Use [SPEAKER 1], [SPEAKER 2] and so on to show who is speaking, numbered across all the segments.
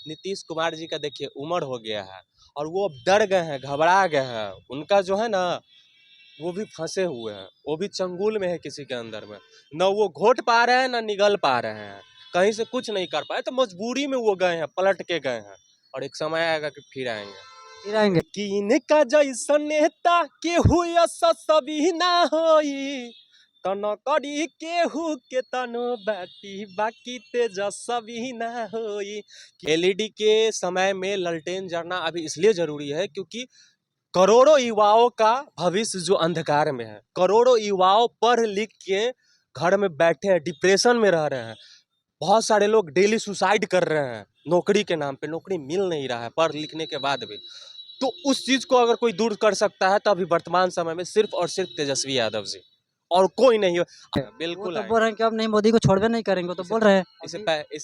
[SPEAKER 1] नीतीश कुमार जी का देखिए उम्र हो गया है और वो अब डर गए हैं, घबरा गए हैं। उनका जो है ना, वो भी फंसे हुए हैं, वो भी चंगुल में है किसी के अंदर में। न वो घोट पा रहे हैं, न निगल पा रहे हैं, कहीं से कुछ नहीं कर पाए, तो मजबूरी में वो गए हैं, पलट के गए हैं। और एक समय आएगा कि फिर आएंगे। कि इनका जैसा नेता केहू सभी ना होई, तन करी केहू के तनो बैठी बाकी तेजस्वी ना होई। एलईडी के समय में ललटेन जलना अभी इसलिए जरूरी है क्योंकि करोड़ों युवाओं का भविष्य जो अंधकार में है, करोड़ों युवाओं पढ़ लिख के घर में बैठे हैं, डिप्रेशन में रह रहे हैं। बहुत सारे लोग डेली सुसाइड कर रहे हैं नौकरी के नाम पे, नौकरी मिल नहीं रहा है पढ़ लिखने के बाद भी। तो उस चीज को अगर कोई दूर कर सकता है तो अभी वर्तमान समय में सिर्फ और सिर्फ तेजस्वी यादव जी, और कोई नहीं। बिल्कुल
[SPEAKER 2] तो बोल रहे हैं कि अब नहीं, मोदी को छोड़वे नहीं करेंगे, तो बोल रहे हैं।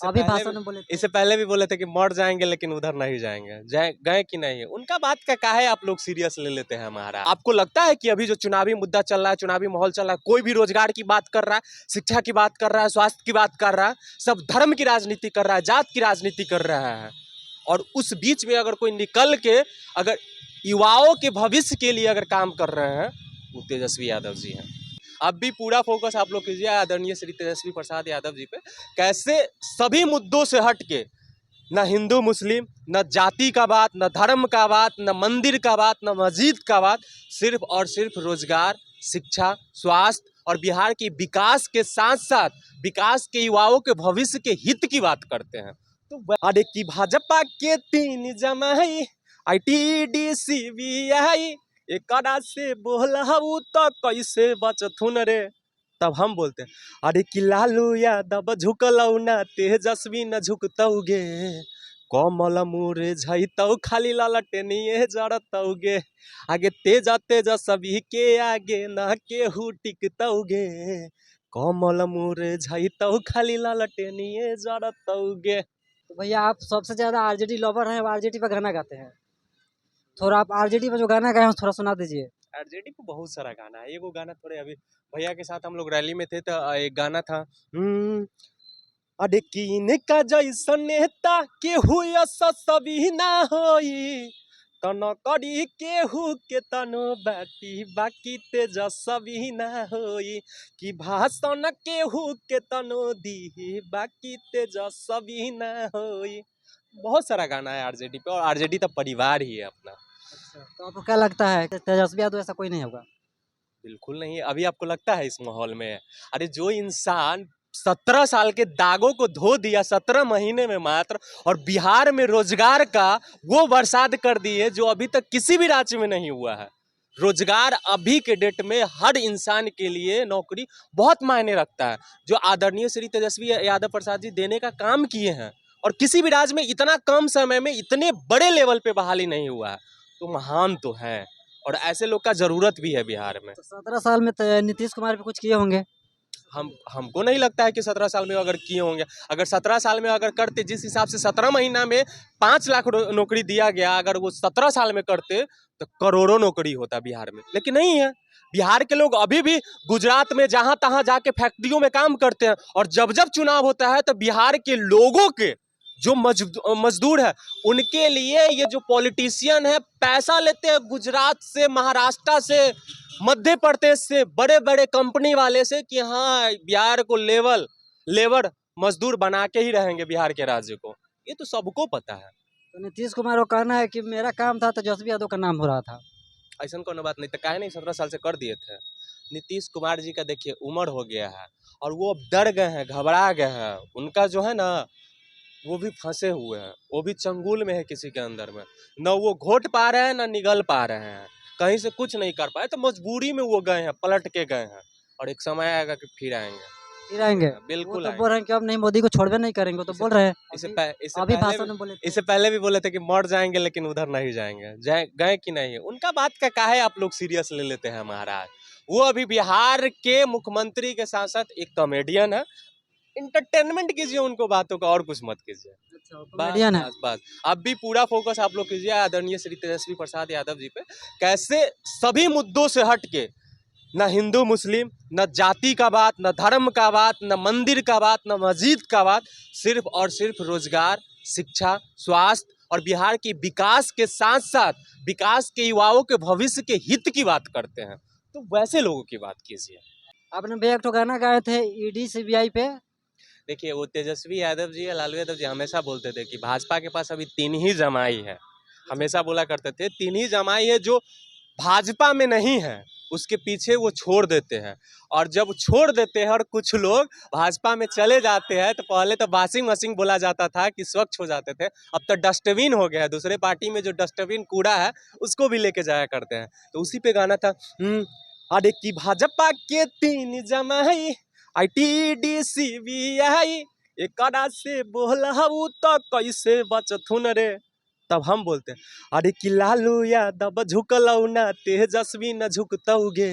[SPEAKER 2] अभी भाषण में बोले थे।
[SPEAKER 1] इससे पहले भी बोले थे कि मर जाएंगे लेकिन उधर नहीं जाएंगे, गए कि नहीं। उनका बात का काहे आप लोग सीरियस ले लेते हैं हमारा। आपको लगता है कि अभी जो चुनावी मुद्दा चल रहा है, चुनावी माहौल चल रहा है, कोई भी रोजगार की बात कर रहा है, शिक्षा की बात कर रहा है, स्वास्थ्य की बात कर रहा है, सब धर्म की राजनीति कर रहा है, जात की राजनीति कर रहा है। और उस बीच में अगर कोई निकल के अगर युवाओं के भविष्य के लिए अगर काम कर रहे हैं, वो तेजस्वी यादव जी हैं। अब भी पूरा फोकस आप लोग कीजिए आदरणीय श्री तेजस्वी प्रसाद यादव जी पे। कैसे सभी मुद्दों से हट के, न हिंदू मुस्लिम, न जाति का बात, न धर्म का बात, न मंदिर का बात, न मस्जिद का बात, सिर्फ और सिर्फ रोजगार, शिक्षा, स्वास्थ्य और बिहार के विकास के साथ साथ विकास के युवाओं के भविष्य के हित की बात करते हैं। तो अरे की भाजपा के 3 जमाई ITDCBI एकरा से बोलहु तो कैसे बचथुन रे। तब हम बोलते हैं अरे कि लालू यादव झुकलौ ना तेजस्वी न झुकतौगे, कमल मुरे झैतौ खाली ललटेनिए जरतौगे, आगे तेजस्वी के आगे न केहू टिकतौगे, कमल मुरे झैतौ खाली ललटेनिए जरतौगे।
[SPEAKER 2] तो भैया आप सबसे ज्यादा आरजेडी लवर हैं, आरजेडी पे गाना गाते हैं, थोड़ा आप आरजेडी पे जो गाना गाए हैं थोड़ा सुना दीजिए।
[SPEAKER 1] आरजेडी पे बहुत सारा गाना है, एगो गाना थोड़े अभी भैया के साथ हम लोग रैली में थे तो एक गाना था, अरे कीन का जैसा नेता केहू सभी ना होई, तन करी केहू के तनो बैठी बाकी तेजस्वी ना होई, कि भाषण केहू के तनो दी बाकी तेजस्वी ना होई। बहुत सारा गाना है आरजेडी पे, और आरजेडी तो परिवार ही है अपना।
[SPEAKER 2] तो आपको क्या लगता है कि तेजस्वी यादव ऐसा कोई नहीं होगा?
[SPEAKER 1] बिल्कुल नहीं। अभी आपको लगता है इस माहौल में, अरे जो इंसान 17 साल के दागों को धो दिया 17 महीने में मात्र, और बिहार में रोजगार का वो बरसात कर दी है जो अभी तक किसी भी राज्य में नहीं हुआ है। रोजगार अभी के डेट में हर इंसान के लिए नौकरी बहुत मायने रखता है, जो आदरणीय श्री तेजस्वी यादव प्रसाद जी देने का काम किए हैं, और किसी भी राज्य में इतना कम समय में इतने बड़े लेवल पे बहाली नहीं हुआ है। तो महान तो है, और ऐसे लोग का जरूरत भी है बिहार में।
[SPEAKER 2] तो 17 साल में नीतीश कुमार पे कुछ किए होंगे?
[SPEAKER 1] हमको नहीं लगता है कि 17 साल में अगर किए होंगे। अगर 17 साल में अगर करते, जिस हिसाब से 17 महीना में 5 लाख नौकरी दिया गया, अगर वो 17 साल में करते तो करोड़ों नौकरी होता बिहार में, लेकिन नहीं है। बिहार के लोग अभी भी गुजरात में जहां तहां जाके फैक्ट्रियों में काम करते हैं, और जब जब चुनाव होता है तो बिहार के लोगों के जो मजदूर है उनके लिए ये जो पॉलिटिशियन है पैसा लेते हैं गुजरात से, महाराष्ट्र से, मध्य प्रदेश से, बड़े बड़े कंपनी वाले से, कि हाँ बिहार को लेबर मजदूर बना के ही रहेंगे बिहार के राज्य को। ये तो सबको पता है।
[SPEAKER 2] तो नीतीश कुमार को कहना है कि मेरा काम था, तेजस्वी यादव का नाम हो रहा था।
[SPEAKER 1] ऐसा कोनो बात नहीं, तो काहे नहीं 17 साल से कर दिए थे। नीतीश कुमार जी का देखिए उम्र हो गया है और वो अब डर गए हैं, घबरा गए हैं। उनका जो है ना, वो भी फंसे हुए हैं, वो भी चंगुल में है किसी के अंदर में। न वो घोट पा रहे हैं, न निगल पा रहे हैं, कहीं से कुछ नहीं कर पाए, तो मजबूरी में वो गए हैं, पलट के गए हैं। और एक समय आएगा कि फिर आएंगे। बिल्कुल
[SPEAKER 2] तो बोल रहे हैं कि अब नहीं, मोदी को छोड़वे नहीं करेंगे, तो बोल रहे हैं। अभी भाषण में बोले थे।
[SPEAKER 1] इससे पहले भी बोले थे कि मर जाएंगे लेकिन उधर नहीं जाएंगे, गए कि नहीं। उनका बात का काहे आप लोग सीरियस ले लेते हैं महाराज। वो अभी बिहार के मुख्यमंत्री के साथ साथ एक कॉमेडियन है। इंटरटेनमेंट कीजिए उनको बातों का, और कुछ मत कीजिए। बस अब भी पूरा फोकस आप लोग कीजिए आदरणीय श्री तेजस्वी प्रसाद यादव जी पे। कैसे सभी मुद्दों से हट के, न हिंदू मुस्लिम, न जाति का बात, न धर्म का बात, न मंदिर का बात, न मस्जिद का बात, सिर्फ और सिर्फ रोजगार, शिक्षा, स्वास्थ्य और बिहार के विकास के साथ साथ विकास के युवाओं के भविष्य के हित की बात करते हैं, तो वैसे लोगों की बात कीजिए।
[SPEAKER 2] आपने भैया एक तो गाना गाए थे ईडी सीबीआई पे।
[SPEAKER 1] देखिए, वो तेजस्वी यादव जी या लालू यादव जी हमेशा बोलते थे कि भाजपा के पास अभी 3 ही जमाई है। हमेशा बोला करते थे 3 ही जमाई है जो भाजपा में नहीं है, उसके पीछे वो छोड़ देते हैं। और जब छोड़ देते हैं और कुछ लोग भाजपा में चले जाते हैं, तो पहले तो वॉशिंग मशीन बोला जाता था कि स्वच्छ हो जाते थे, अब तो डस्टबिन हो गया है। दूसरे पार्टी में जो डस्टबिन कूड़ा है उसको भी लेके जाया करते हैं। तो उसी पे गाना था, अरे कि भाजपा के 3 जमाई ITDCBI एकरा से बोलहु तो कैसे बचथुन रे। तब हम बोलते हैं, अरे कि लालू यादव झुकलौ ना तेजस्वी न झुकतौगे,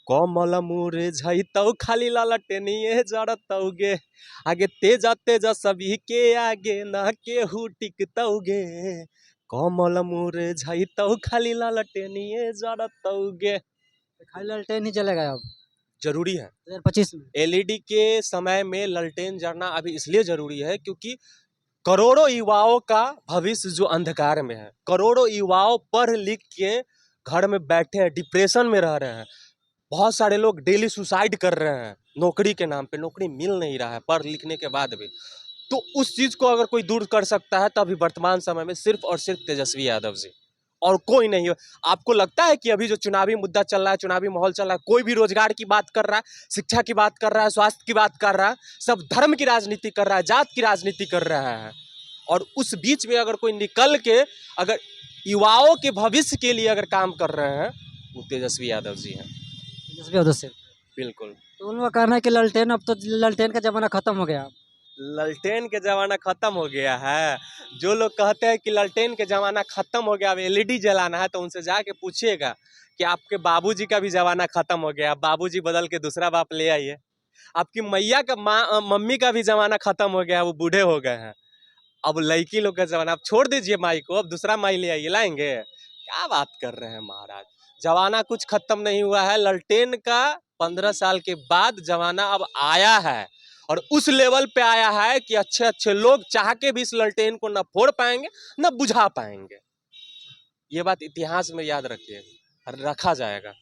[SPEAKER 1] कमल मुरझैतौ खाली ललटेनिए जरतौगे, आगे तेज तेजस्वी के आगे न केहू टिकतौगे, कमल मुरझैतौ खाली ललटेनिए जरतौगे।
[SPEAKER 2] खाली ललटेन ही चलेगा अब
[SPEAKER 1] जरूरी है
[SPEAKER 2] 2025 में।
[SPEAKER 1] LED के समय में ललटेन जलना अभी इसलिए जरूरी है क्योंकि करोड़ों युवाओं का भविष्य जो अंधकार में है, करोड़ों युवाओं पढ़ लिख के घर में बैठे हैं, डिप्रेशन में रह रहे हैं। बहुत सारे लोग डेली सुसाइड कर रहे हैं नौकरी के नाम पे, नौकरी मिल नहीं रहा है पढ़ लिखने के बाद भी। तो उस चीज को अगर कोई दूर कर सकता है तो अभी वर्तमान समय में सिर्फ और सिर्फ तेजस्वी यादव जी, और कोई नहीं है। आपको लगता है कि अभी जो चुनावी मुद्दा चल रहा है, चुनावी माहौल चल रहा है, कोई भी रोजगार की बात कर रहा है, शिक्षा की बात कर रहा है, स्वास्थ्य की बात कर रहा है, सब धर्म की राजनीति कर रहा है, जात की राजनीति कर रहा है। और उस बीच में अगर कोई निकल के अगर युवाओं के भविष्य के लिए अगर काम कर रहे हैं, वो तेजस्वी यादव जी हैं।
[SPEAKER 2] तेजस्वी यादव से
[SPEAKER 1] बिल्कुल।
[SPEAKER 2] तो उनका कहना है कि ललटेन, अब तो ललटेन का जमाना खत्म हो गया।
[SPEAKER 1] ललटेन के जमाना खत्म हो गया है। जो लोग कहते हैं कि ललटेन के जमाना खत्म हो गया, अब LED जलाना है, तो उनसे जाके पूछिएगा कि आपके बाबूजी का भी जमाना खत्म हो गया, बाबूजी बदल के दूसरा बाप ले आइए। आपकी मैया का मम्मी का भी जमाना खत्म हो गया, वो बूढ़े हो गए हैं। अब लड़की लोग का जमाना, अब छोड़ दीजिए माई को, अब दूसरा माई ले आइए, लाएंगे? क्या बात कर रहे हैं महाराज, जमाना कुछ खत्म नहीं हुआ है। ललटेन का 15 साल के बाद जमाना अब आया है, और उस लेवल पे आया है कि अच्छे अच्छे लोग चाह के भी इस ललटेन को न फोड़ पाएंगे न बुझा पाएंगे। ये बात इतिहास में याद रखिए, रखा जाएगा।